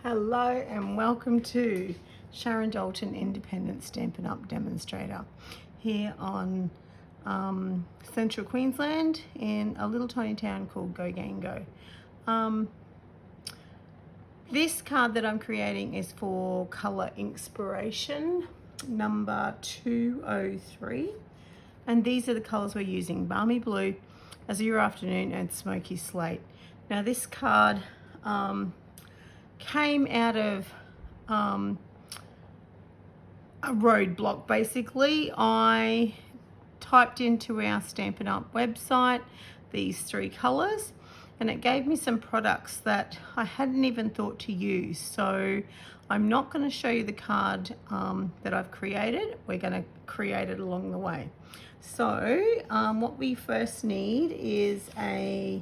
Hello and welcome to Sharon Dalton Independent Stampin' Up demonstrator here on Central Queensland in a little tiny town called Gogango. This card that I'm creating is for Colour INKspiration number 203, and these are the colours we're using: Balmy Blue, Azure Afternoon and Smoky Slate. Now this card came out of a roadblock. Basically, I typed into our Stampin' Up website these three colours and it gave me some products that I hadn't even thought to use. So I'm not going to show you the card that I've created. We're going to create it along the way. So what we first need is a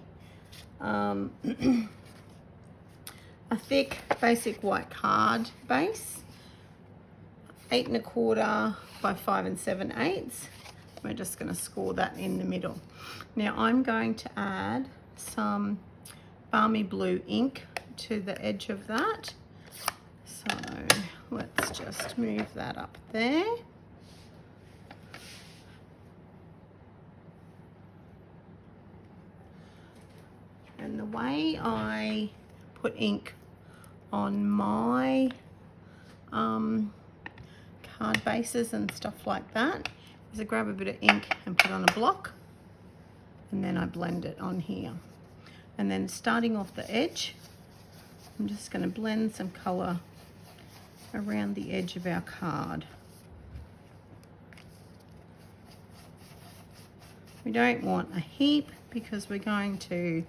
thick basic white card base, 8 1/4 by 5 7/8. We're just going to score that in the middle. Now I'm going to add some Balmy Blue ink to the edge of that. So let's just move that up there. And the way I put ink on my card bases and stuff like that is I grab a bit of ink and put on a block, and then I blend it on here. And then starting off the edge, I'm just going to blend some colour around the edge of our card. We don't want a heap because we're going to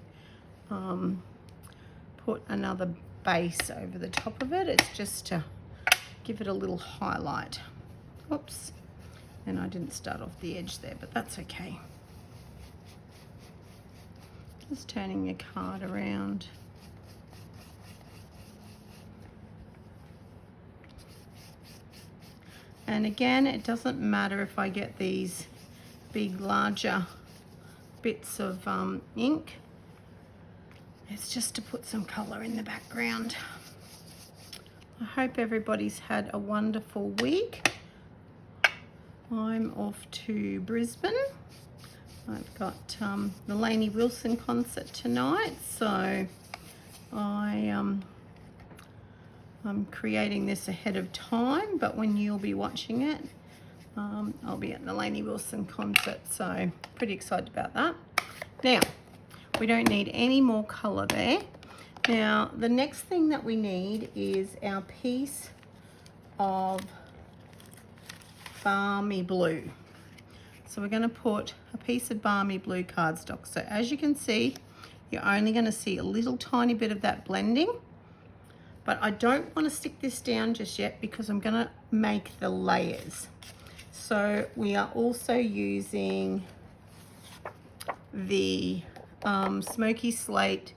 put another base over the top of it. It's just to give it a little highlight. Oops, and I didn't start off the edge there, but that's okay. Just turning your card around. And again, it doesn't matter if I get these big, larger bits of ink. It's just to put some colour in the background. I hope everybody's had a wonderful week. I'm off to Brisbane. I've got the Lainey Wilson concert tonight, so I'm creating this ahead of time, but when you'll be watching it, I'll be at the Lainey Wilson concert, so pretty excited about that. Now, we don't need any more colour there. Now, the next thing that we need is our piece of Balmy Blue. So we're going to put a piece of Balmy Blue cardstock. So as you can see, you're only going to see a little tiny bit of that blending. But I don't want to stick this down just yet because I'm going to make the layers. So we are also using the Smoky Slate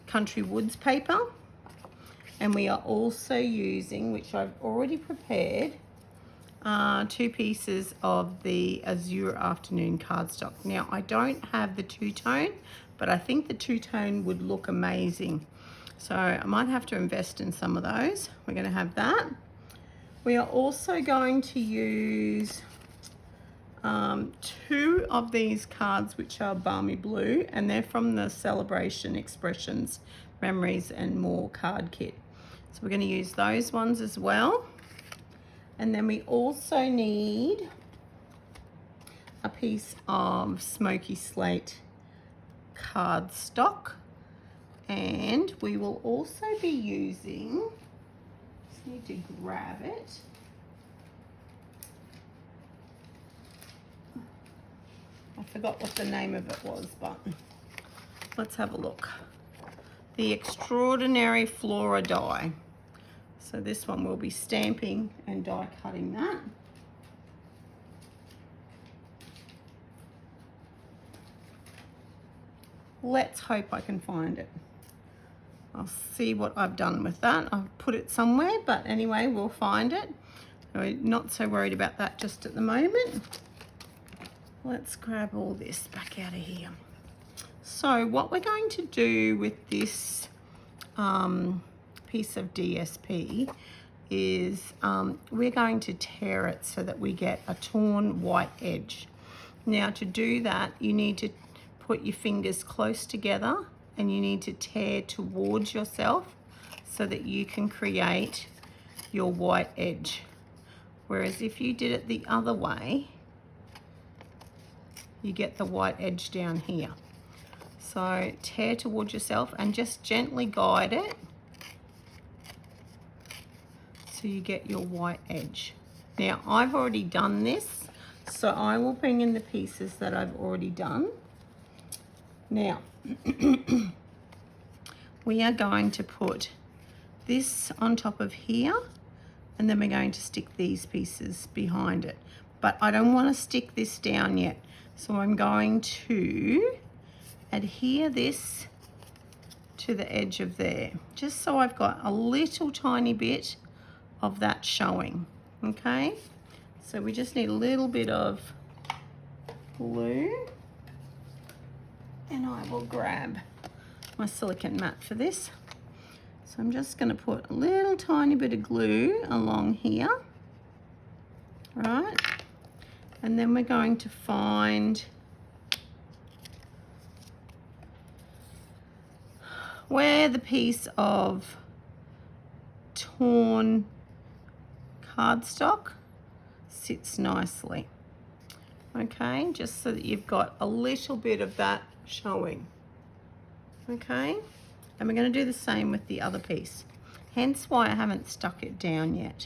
Country Woods paper, and we are also using, which I've already prepared, 2 pieces of the Azure Afternoon cardstock. Now I don't have the two-tone, but I think the two-tone would look amazing, so I might have to invest in some of those. We're going to have that. We are also going to use 2 of these cards, which are Balmy Blue, and they're from the Celebration Expressions Memories and More card kit. So we're going to use those ones as well. And then we also need a piece of Smoky Slate cardstock, and we will also be using, just need to grab it, I forgot what the name of it was, but let's have a look. The Extraordinary Flora die. So this one will be stamping and die cutting that. Let's hope I can find it. I'll see what I've done with that. I've put it somewhere, but anyway, we'll find it. We're not so worried about that just at the moment. Let's grab all this back out of here. So what we're going to do with this piece of DSP is we're going to tear it so that we get a torn white edge. Now to do that, you need to put your fingers close together and you need to tear towards yourself so that you can create your white edge. Whereas if you did it the other way, you get the white edge down here. So tear towards yourself and just gently guide it so you get your white edge. Now I've already done this, so I will bring in the pieces that I've already done. Now we are going to put this on top of here, and then we're going to stick these pieces behind it. But I don't want to stick this down yet, so I'm going to adhere this to the edge of there, just so I've got a little tiny bit of that showing. Okay, so we just need a little bit of glue, and I will grab my silicone mat for this. So I'm just going to put a little tiny bit of glue along here, right? And then we're going to find where the piece of torn cardstock sits nicely. Okay, just so that you've got a little bit of that showing. Okay, and we're going to do the same with the other piece, hence why I haven't stuck it down yet.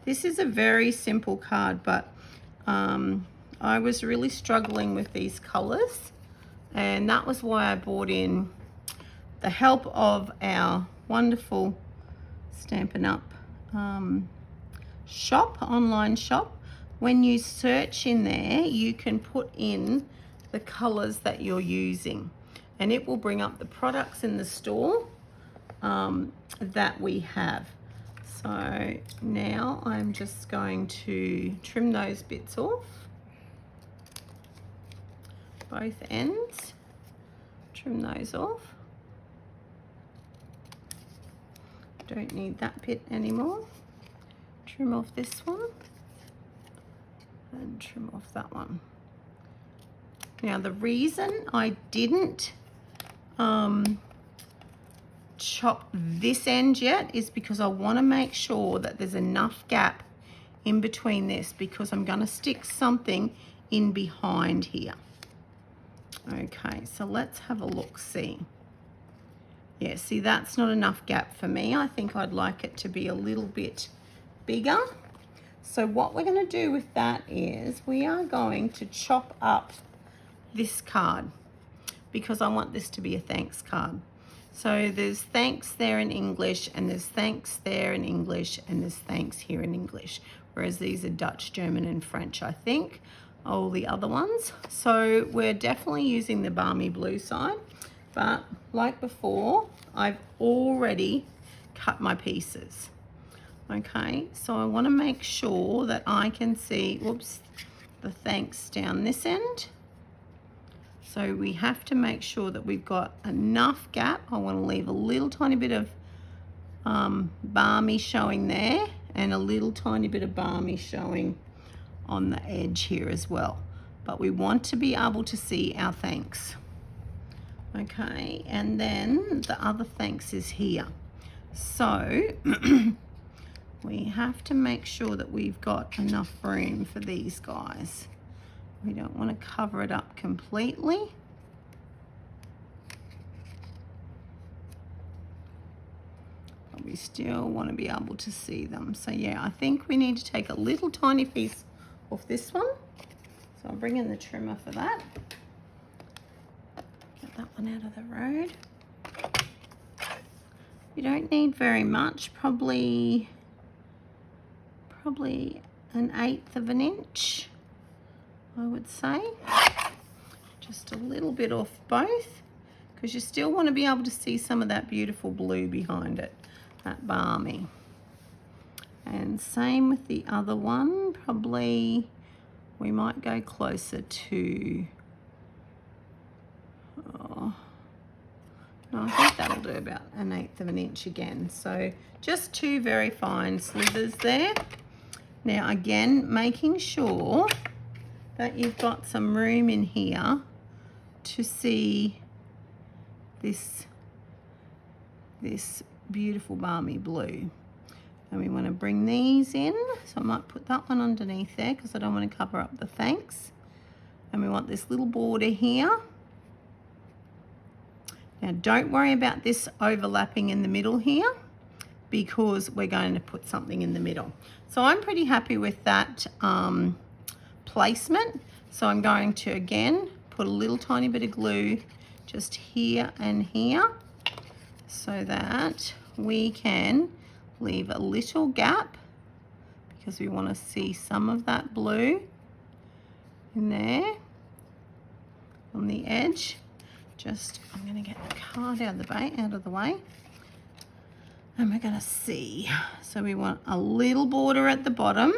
This is a very simple card, but I was really struggling with these colors, and that was why I brought in the help of our wonderful Stampin' Up shop, online shop. When you search in there, you can put in the colors that you're using, and it will bring up the products in the store that we have. So now I'm just going to trim those bits off, both ends, trim those off. Don't need that bit anymore. Trim off this one and trim off that one. Now the reason I didn't chop this end yet is because I want to make sure that there's enough gap in between this, because I'm going to stick something in behind here. Okay, so let's have a look, see. Yeah, see, that's not enough gap for me. I think I'd like it to be a little bit bigger. So what we're going to do with that is we are going to chop up this card, because I want this to be a thanks card. So there's thanks there in English, and there's thanks there in English, and there's thanks here in English, whereas these are Dutch, German, and French, I think, all the other ones. So we're definitely using the Balmy Blue side, but like before, I've already cut my pieces. Okay, so I want to make sure that I can see, whoops, the thanks down this end. So we have to make sure that we've got enough gap. I want to leave a little tiny bit of balmy showing there, and a little tiny bit of balmy showing on the edge here as well. But we want to be able to see our thanks. Okay, and then the other thanks is here. So we have to make sure that we've got enough room for these guys. We don't want to cover it up completely. But we still want to be able to see them. So yeah, I think we need to take a little tiny piece off this one. So I'll bring in the trimmer for that. Get that one out of the road. You don't need very much, probably 1/8 of an inch, I would say. Just a little bit off both, because you still want to be able to see some of that beautiful blue behind it, that balmy. And same with the other one, probably we might go closer to, oh, no, I think that'll do about 1/8 of an inch again. So just 2 very fine slivers there. Now again, making sure that you've got some room in here to see this beautiful balmy blue. And we want to bring these in, so I might put that one underneath there because I don't want to cover up the thanks. And we want this little border here. Now don't worry about this overlapping in the middle here because we're going to put something in the middle. So I'm pretty happy with that placement. So I'm going to again put a little tiny bit of glue just here and here so that we can leave a little gap because we want to see some of that blue in there on the edge. Just, I'm going to get the card out of the way, and we're going to see. So we want a little border at the bottom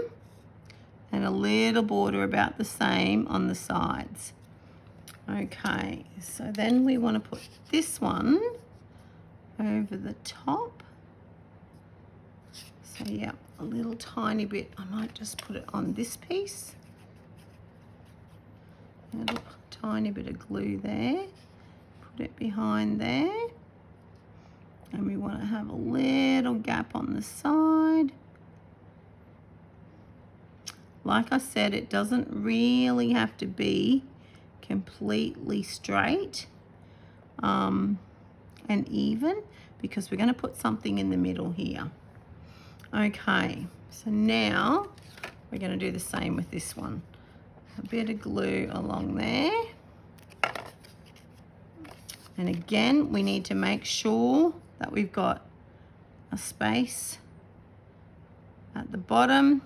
and a little border about the same on the sides. Okay, so then we want to put this one over the top. So yeah, a little tiny bit. I might just put it on this piece. A little tiny bit of glue there. Put it behind there. And we want to have a little gap on the side. Like I said, it doesn't really have to be completely straight and even because we're going to put something in the middle here. Okay, so now we're going to do the same with this one. A bit of glue along there. And again, we need to make sure that we've got a space at the bottom,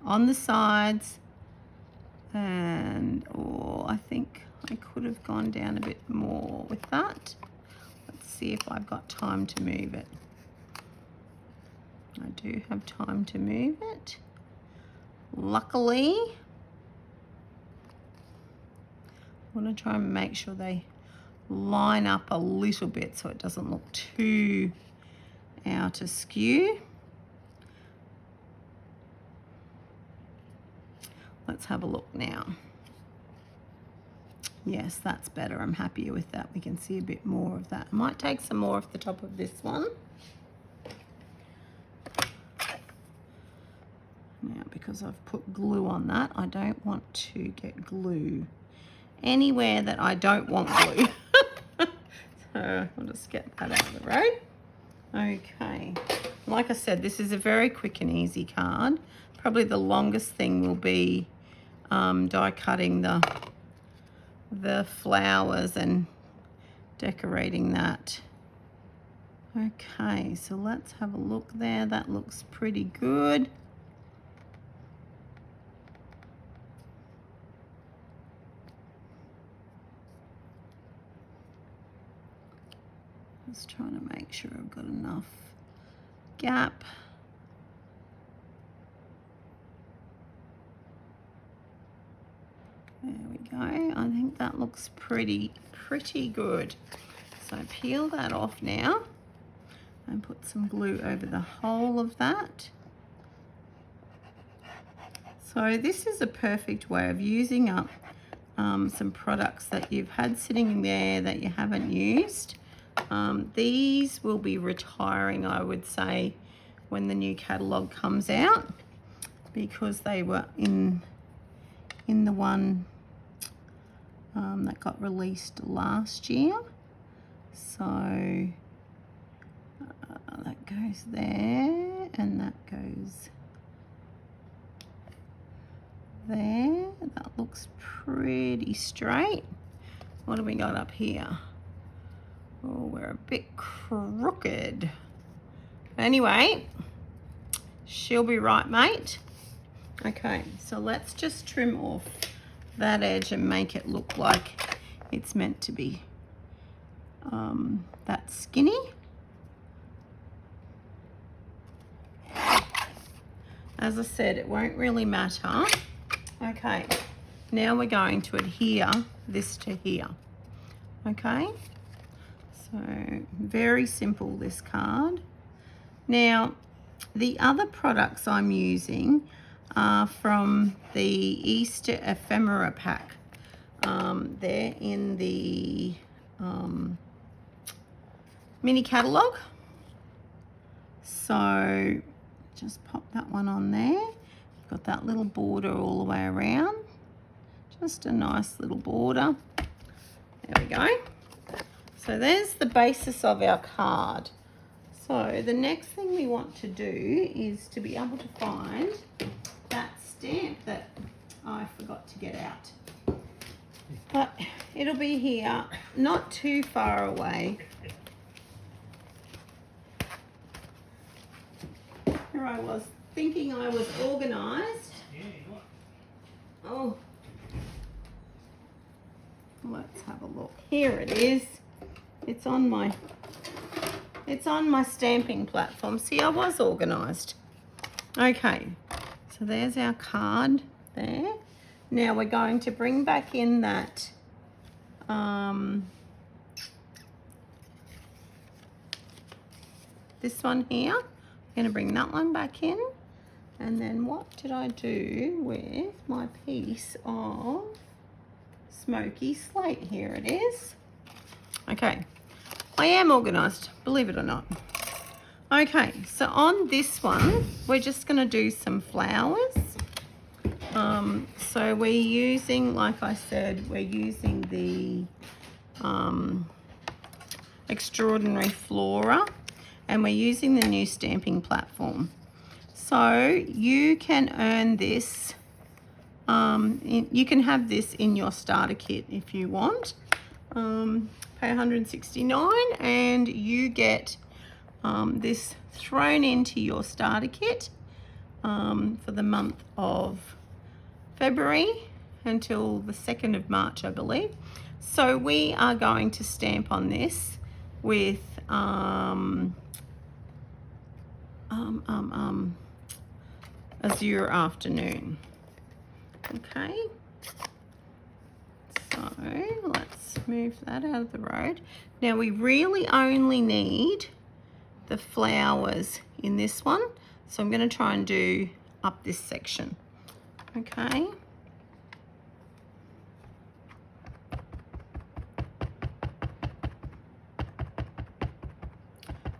on the sides, and I think I could have gone down a bit more with that. Let's see if I've got time to move it. I do have time to move it. Luckily, I want to try and make sure they line up a little bit so it doesn't look too out askew. Let's have a look now. Yes, that's better. I'm happier with that. We can see a bit more of that. I might take some more off the top of this one. Now, because I've put glue on that, I don't want to get glue anywhere that I don't want glue. So I'll just get that out of the road. Okay. Like I said, this is a very quick and easy card. Probably the longest thing will be die cutting the flowers and decorating that. Okay, so let's have a look there. That looks pretty good. Just trying to make sure I've got enough gap. There we go. I think that looks pretty good. So peel that off now and put some glue over the whole of that. So this is a perfect way of using up some products that you've had sitting there that you haven't used. These will be retiring, I would say, when the new catalogue comes out, because they were in the one that got released last year. So that goes there and that goes there. That looks pretty straight. What do we got up here? Oh, we're a bit crooked. Anyway, she'll be right, mate. Okay, so let's just trim off that edge and make it look like it's meant to be that skinny. As I said, it won't really matter. Okay, now we're going to adhere this to here. Okay, So very simple, this card. Now, the other products I'm using are from the Easter ephemera pack. They're in the mini catalogue. So just pop that one on there. Got that little border all the way around. Just a nice little border. There we go. So there's the basis of our card. So the next thing we want to do is to be able to find that stamp that I forgot to get out. But it'll be here, not too far away. Here I was thinking I was organised. Oh, let's have a look. Here it is. It's on my stamping platform. See, I was organised. Okay, so there's our card there. Now we're going to bring back in that this one here. I'm going to bring that one back in. And then what did I do with my piece of Smoky Slate? Here it is. Okay, I am organised, believe it or not. Okay, so on this one, we're just going to do some flowers. So we're using, like I said, we're using the Extraordinary Flora, and we're using the new stamping platform. So you can earn this, you can have this in your starter kit if you want. Pay $169 and you get this thrown into your starter kit for the month of February until the 2nd of March, I believe. So we are going to stamp on this with Azure Afternoon. Okay, so let's move that out of the road. Now we really only need the flowers in this one, so I'm going to try and do up this section. Okay.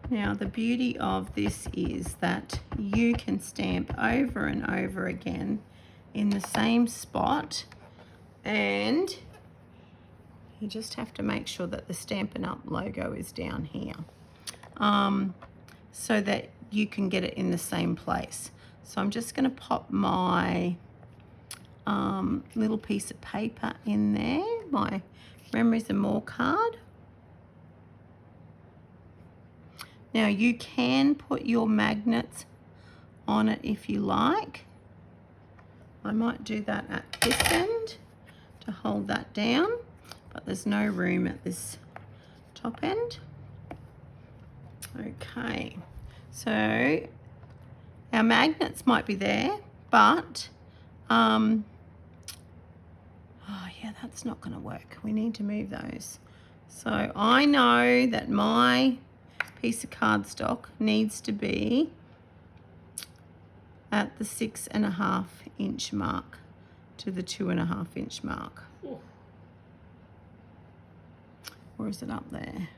Now the beauty of this is that you can stamp over and over again in the same spot, and you just have to make sure that the Stampin' Up logo is down here, so that you can get it in the same place. So I'm just going to pop my little piece of paper in there, my Memories and More card. Now you can put your magnets on it if you like. I might do that at this end to hold that down, but there's no room at this top end. Okay, so our magnets might be there, but oh yeah, that's not going to work. We need to move those. So I know that my piece of cardstock needs to be at the 6.5 inch mark to the 2.5 inch mark. Or is it up there?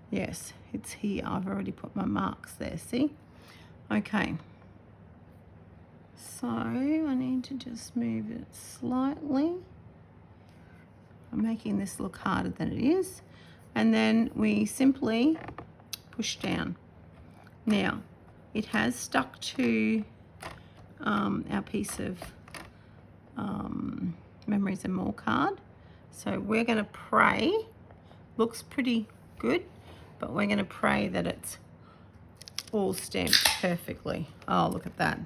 Yes, it's here. I've already put my marks there, see? Okay. So I need to just move it slightly. I'm making this look harder than it is. And then we simply push down. Now, it has stuck to our piece of Memories and More card. So we're going to pray, looks pretty good, but we're going to pray that it's all stamped perfectly. Oh, look at that.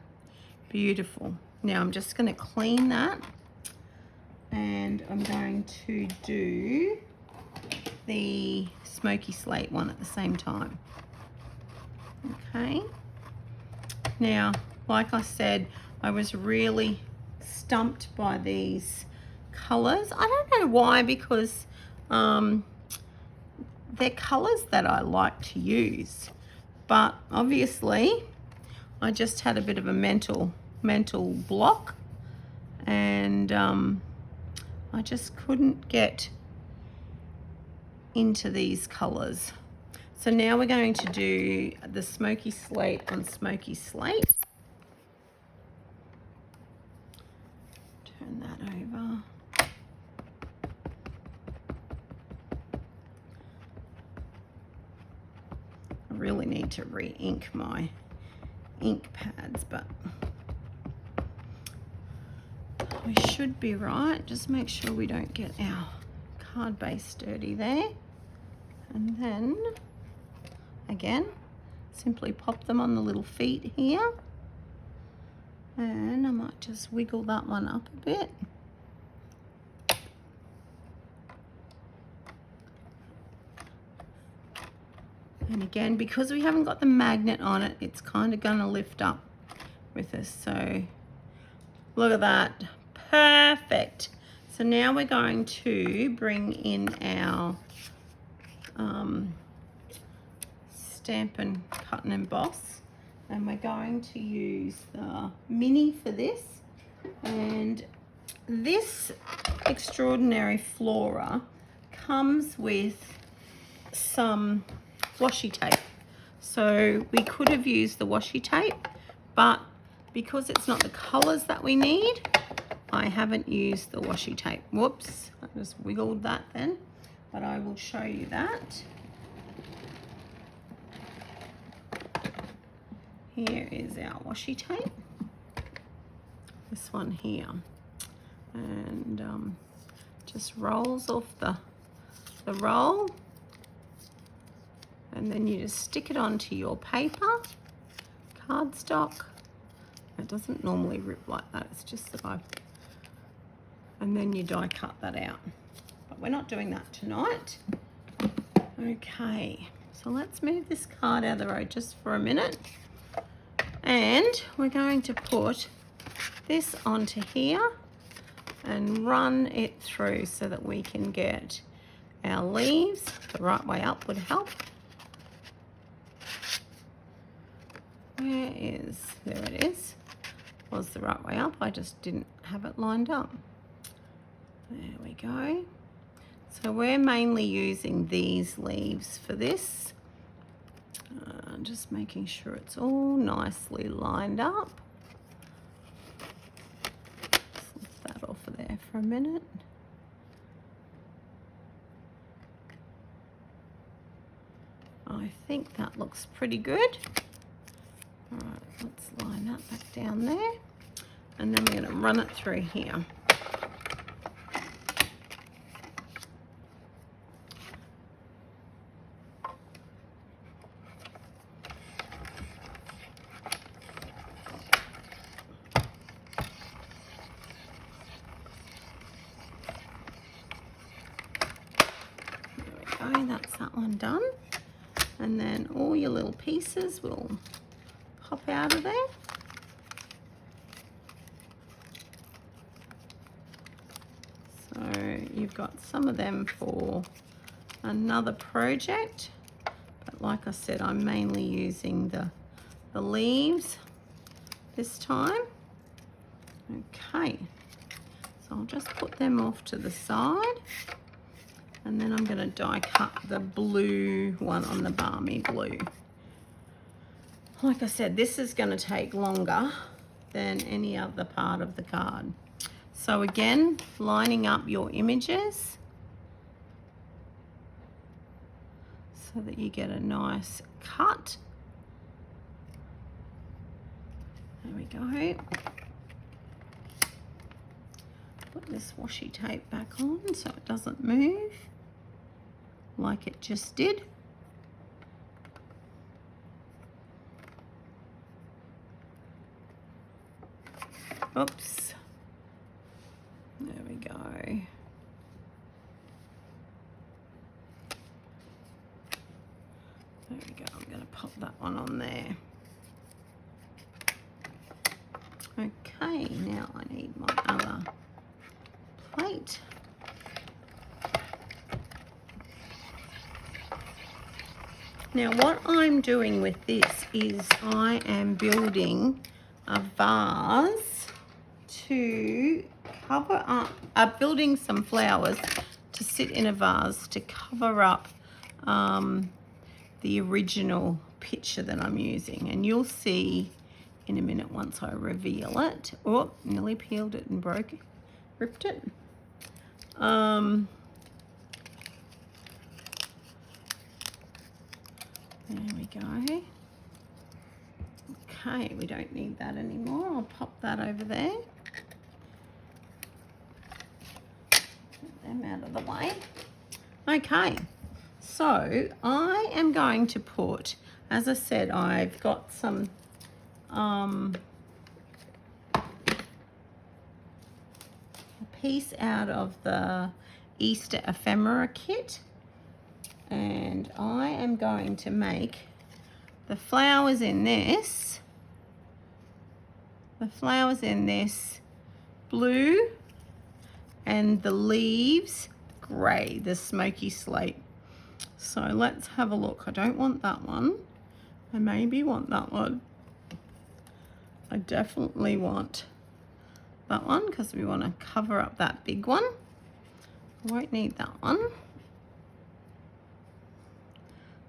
Beautiful. Now I'm just going to clean that, and I'm going to do the Smoky Slate one at the same time. Okay. Now, like I said, I was really stumped by these colours. I don't know why, because They're colours that I like to use, but obviously I just had a bit of a mental block, and I just couldn't get into these colours. So now we're going to do the Smoky Slate on Smoky Slate. Turn that over. I really need to re-ink my ink pads, but we should be right. Just make sure we don't get our card base dirty there. And then, again, simply pop them on the little feet here. And I might just wiggle that one up a bit. And again, because we haven't got the magnet on it, it's kind of going to lift up with us. So look at that. Perfect. So now we're going to bring in our Stampin' Cut and Emboss. And we're going to use the mini for this. And this extraordinary flora comes with some washi tape. So we could have used the washi tape, but because it's not the colors that we need, I haven't used the washi tape. Whoops, I just wiggled that then, but I will show you that. Here is our washi tape, this one here, and just rolls off the roll, and then you just stick it onto your paper, cardstock. It doesn't normally rip like that, it's just that and then you die cut that out. But we're not doing that tonight. Okay, so let's move this card out of the road just for a minute. And we're going to put this onto here and run it through so that we can get our leaves. The right way up would help. There it is. Was the right way up, I just didn't have it lined up. There we go. So we're mainly using these leaves for this. Just making sure it's all nicely lined up. Lift that off of there for a minute. I think that looks pretty good. All right, let's line that back down there. And then we're going to run it through here. There we go, that's that one done. And then all your little pieces will pop out of there. So you've got some of them for another project, but like I said, I'm mainly using the leaves this time. Okay, so I'll just put them off to the side, and then I'm going to die cut the blue one on the Balmy Blue. Like I said, this is going to take longer than any other part of the card. So again, lining up your images so that you get a nice cut. There we go. Put this washi tape back on so it doesn't move like it just did. Oops. There we go. There we go. I'm going to pop that one on there. Okay, now I need my other plate. Now what I'm doing with this is I am building a vase to cover up, building some flowers to sit in a vase to cover up the original picture that I'm using. And you'll see in a minute once I reveal it. Oh, nearly peeled it and ripped it. There we go. Okay, we don't need that anymore. I'll pop that over there. Get them out of the way. Okay, so I am going to put, as I said, I've got some a piece out of the Easter ephemera kit, and I am going to make the flowers in this blue and the leaves grey, the smoky slate. So let's have a look. I don't want that one. I maybe want that one. I definitely want that one because we want to cover up that big one. I won't need that one.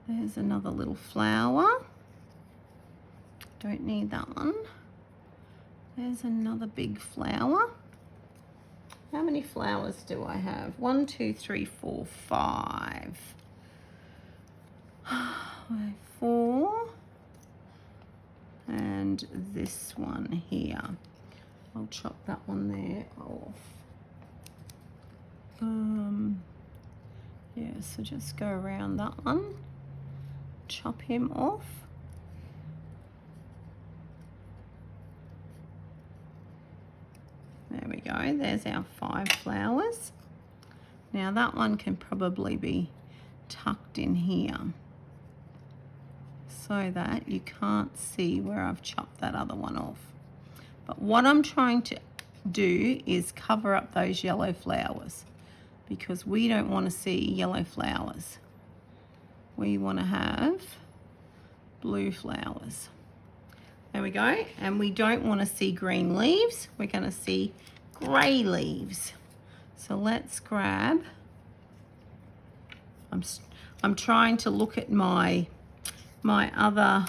There's another little flower. Don't need that one. There's another big flower. How many flowers do I have? 1, 2, 3, 4, 5. 4. And this one here. I'll chop that one there off. Yeah, so just go around that one. Chop him off. There we go, there's our 5 flowers. Now that one can probably be tucked in here so that you can't see where I've chopped that other one off. But what I'm trying to do is cover up those yellow flowers because we don't want to see yellow flowers. We want to have blue flowers. There we go. And we don't want to see green leaves. We're going to see grey leaves. So let's grab, I'm trying to look at my other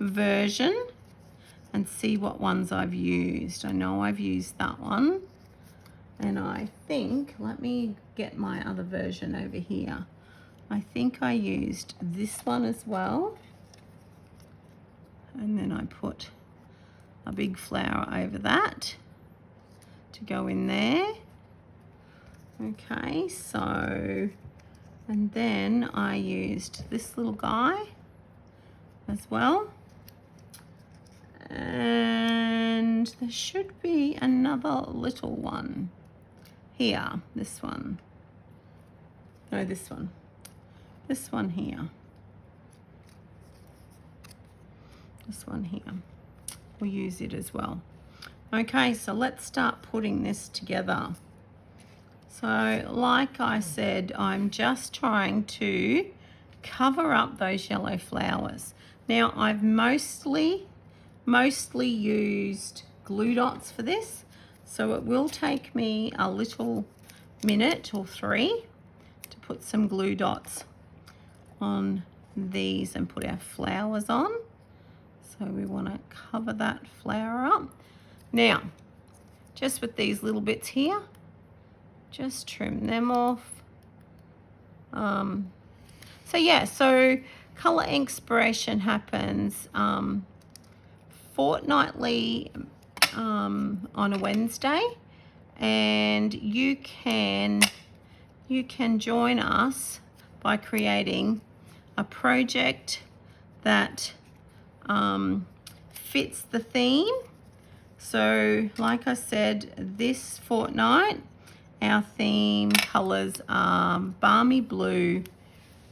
version and see what ones I've used. I know I've used that one. And I think, let me get my other version over here. I think I used this one as well. And then I put a big flower over that to go in there. Okay, so, and then I used this little guy as well. And there should be another little one here, this one. No, this one. This one here. This one here. We'll use it as well. Okay, so let's start putting this together. So like I said, I'm just trying to cover up those yellow flowers. Now I've mostly used glue dots for this, so it will take me a little minute or 3 to put some glue dots on these and put our flowers on. So we want to cover that flower up. Now, just with these little bits here, just trim them off. So yeah, so Colour INKspiration happens fortnightly on a Wednesday, and you can join us by creating a project that fits the theme. So like I said, this fortnight our theme colours are Balmy Blue,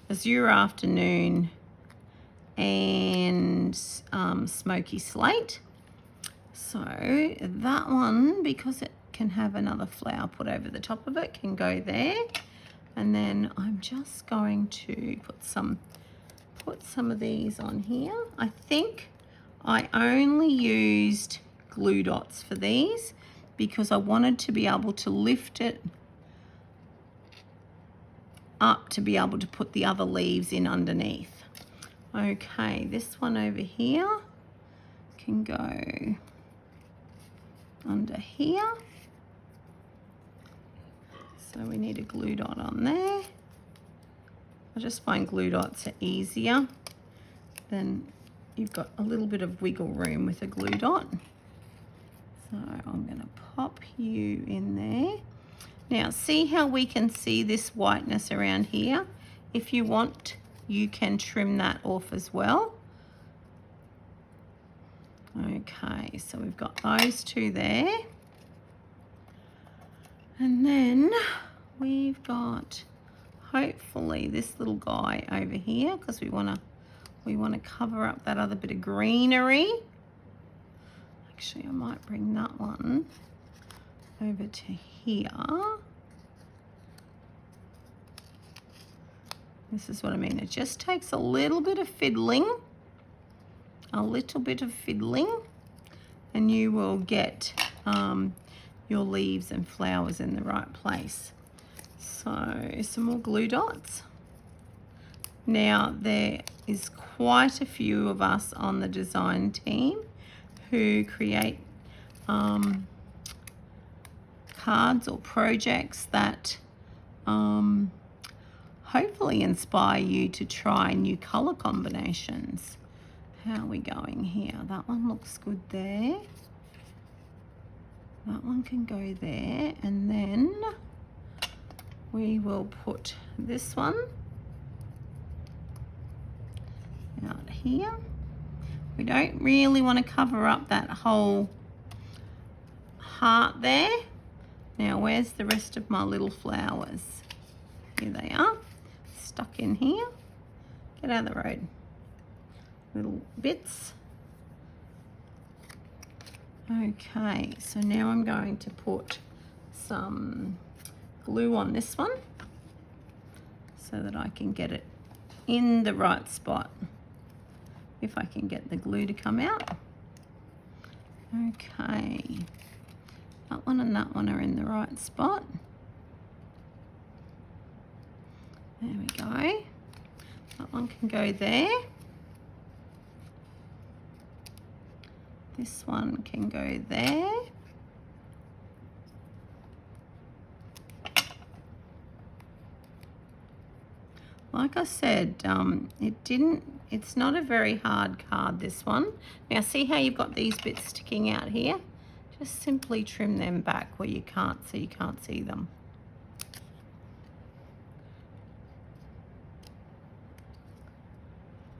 Azure Afternoon and Smoky Slate. So that one, because it can have another flower put over the top of it, can go there. And then I'm just going to put some of these on here. I think I only used glue dots for these because I wanted to be able to lift it up to be able to put the other leaves in underneath. Okay, this one over here can go under here. So we need a glue dot on there. I just find glue dots are easier. Then you've got a little bit of wiggle room with a glue dot. So I'm going to pop you in there. Now see how we can see this whiteness around here? If you want, you can trim that off as well. Okay, so we've got those two there. And then we've got hopefully this little guy over here because we want to cover up that other bit of greenery. Actually, I might bring that one over to here. This is what I mean. It just takes a little bit of fiddling, and you will get your leaves and flowers in the right place. So some more glue dots. Now there is quite a few of us on the design team who create cards or projects that hopefully inspire you to try new color combinations. How are we going here? That one looks good there. That one can go there, and then we will put this one out here. We don't really want to cover up that whole heart there. Now where's the rest of my little flowers? Here they are, stuck in here. Get out of the road. Little bits. Okay, so now I'm going to put some glue on this one so that I can get it in the right spot. If I can get the glue to come out. Okay, that one and that one are in the right spot. There we go. That one can go there. This one can go there. Like I said, it's not a very hard card, this one. Now see how you've got these bits sticking out here? Just simply trim them back where you can't see them.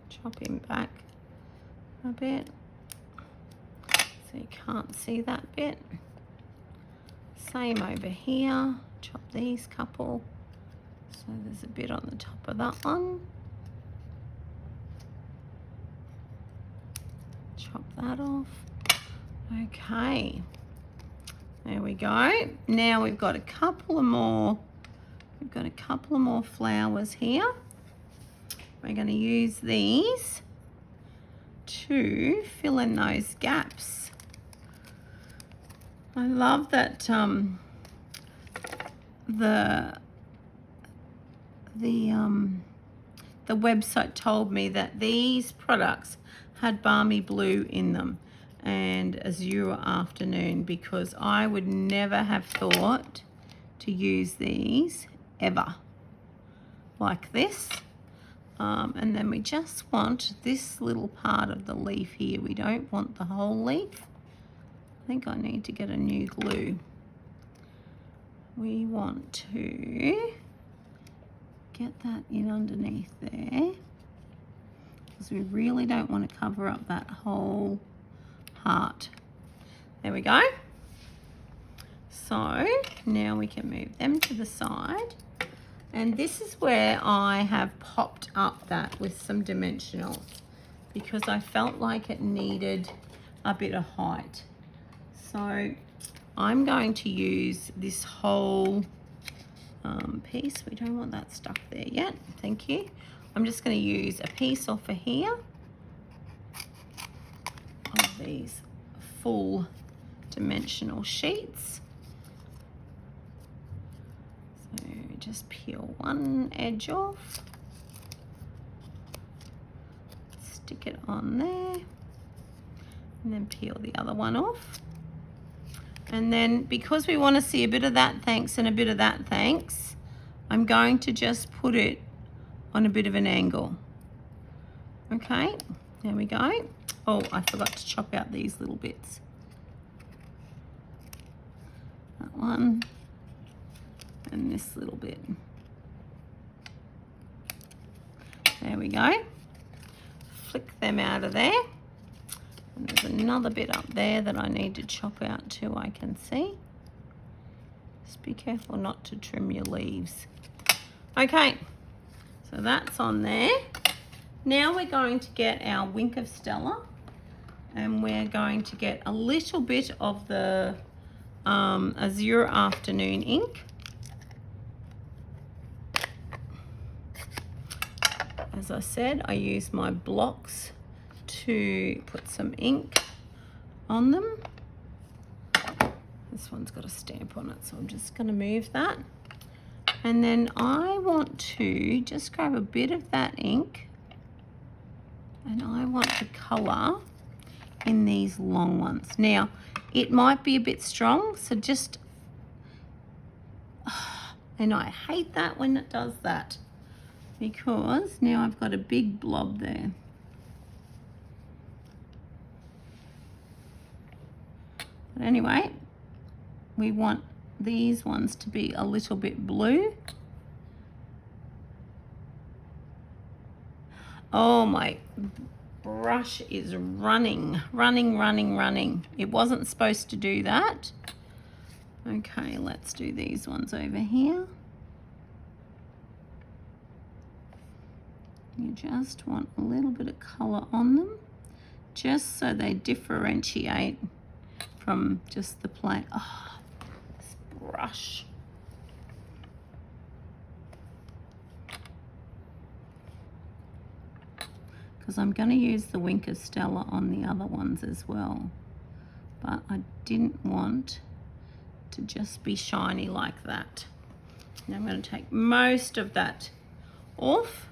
Chop him back a bit so you can't see that bit. Same over here. Chop these couple. So there's a bit on the top of that one. Chop that off. Okay, there we go. Now we've got a couple of more. We've got a couple of more flowers here. We're going to use these to fill in those gaps. I love that the website told me that these products had Balmy Blue in them and Azure Afternoon, because I would never have thought to use these ever like this. And then we just want this little part of the leaf here. We don't want the whole leaf. I think I need to get a new glue. We want to get that in underneath there because we really don't want to cover up that whole heart. There we go. So now we can move them to the side. And this is where I have popped up that with some dimensionals because I felt like it needed a bit of height. So I'm going to use this whole piece. We don't want that stuck there yet. Thank you. I'm just going to use a piece off of here of these full dimensional sheets. So just peel one edge off, stick it on there, and then peel the other one off. And then because we want to see a bit of that thanks and a bit of that thanks, I'm going to just put it on a bit of an angle. Okay, there we go. Oh, I forgot to chop out these little bits. That one and this little bit. There we go. Flick them out of there. And there's another bit up there that I need to chop out too, I can see. Just be careful not to trim your leaves. Okay, so that's on there. Now we're going to get our Wink of Stella, and we're going to get a little bit of the Azure Afternoon ink. As I said, I use my blocks to put some ink on them. This one's got a stamp on it, so I'm just going to move that. And then I want to just grab a bit of that ink, and I want to colour in these long ones. Now, it might be a bit strong, so just, and I hate that when it does that, because now I've got a big blob there. But anyway, we want these ones to be a little bit blue. Oh, my brush is running. It wasn't supposed to do that. Okay, let's do these ones over here. You just want a little bit of colour on them, just so they differentiate from just the plain. Oh, this brush. Because I'm going to use the Wink of Stella on the other ones as well. But I didn't want to just be shiny like that. Now I'm going to take most of that off,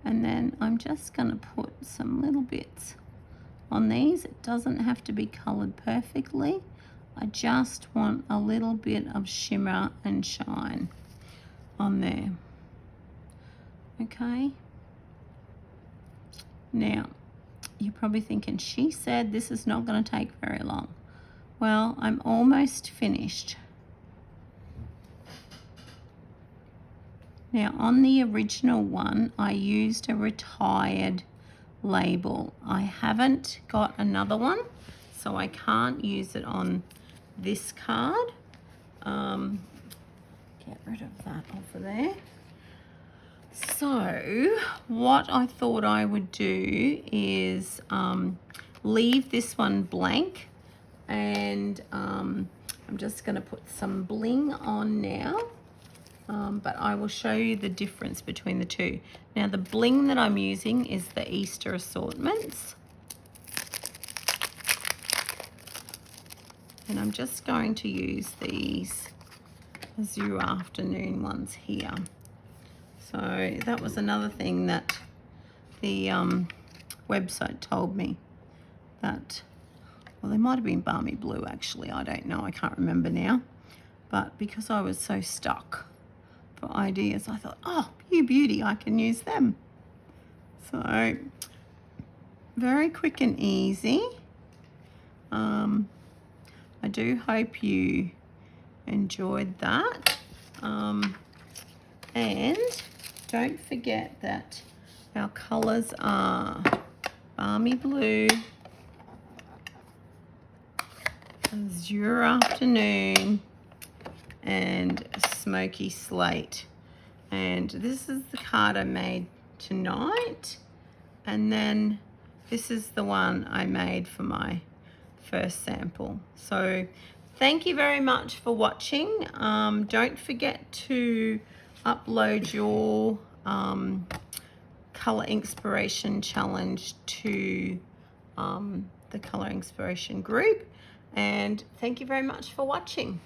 and then I'm just going to put some little bits on these. It doesn't have to be coloured perfectly. I just want a little bit of shimmer and shine on there. Okay. Now, you're probably thinking, she said this is not going to take very long. Well, I'm almost finished. Now, on the original one, I used a retired label. I haven't got another one, so I can't use it on this card. Get rid of that off of there. So what I thought I would do is leave this one blank, and I'm just going to put some bling on now. But I will show you the difference between the two. Now, the bling that I'm using is the Easter assortments. And I'm just going to use these Azure Afternoon ones here. So that was another thing that the website told me, that, well, they might have been Balmy Blue actually, I don't know, I can't remember now. But because I was so stuck for ideas, I thought, oh, you beauty, I can use them. So very quick and easy. I do hope you enjoyed that. And don't forget that our colours are Balmy Blue, Azure Afternoon, and Smoky Slate. And this is the card I made tonight, and then this is the one I made for my first sample. So thank you very much for watching. Don't forget to upload your Colour INKspiration challenge to the Colour INKspiration group. And thank you very much for watching.